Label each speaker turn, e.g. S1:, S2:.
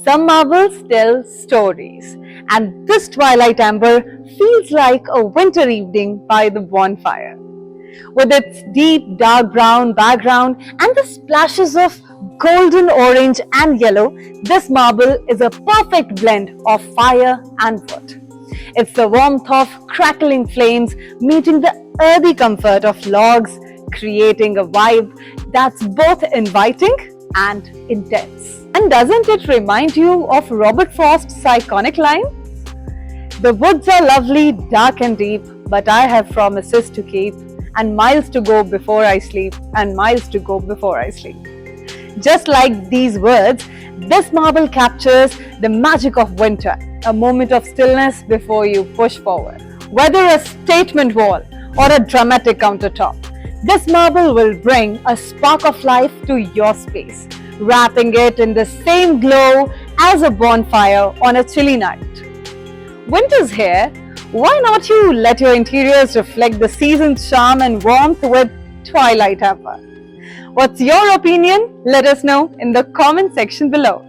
S1: Some marbles tell stories, and this Twilight Ember feels like a winter evening by the bonfire. With its deep dark brown background and the splashes of golden orange and yellow, this marble is a perfect blend of fire and wood. It's the warmth of crackling flames meeting the earthy comfort of logs, creating a vibe that's both inviting and intense. And doesn't it remind you of Robert Frost's iconic line? The woods are lovely, dark and deep, but I have promises to keep, and miles to go before I sleep, and miles to go before I sleep. Just like these words, this marble captures the magic of winter, a moment of stillness before you push forward. Whether a statement wall or a dramatic countertop, this marble will bring a spark of life to your space, wrapping it in the same glow as a bonfire on a chilly night. Winter's here. Why not you let your interiors reflect the season's charm and warmth with Twilight Ember? What's your opinion? Let us know in the comment section below.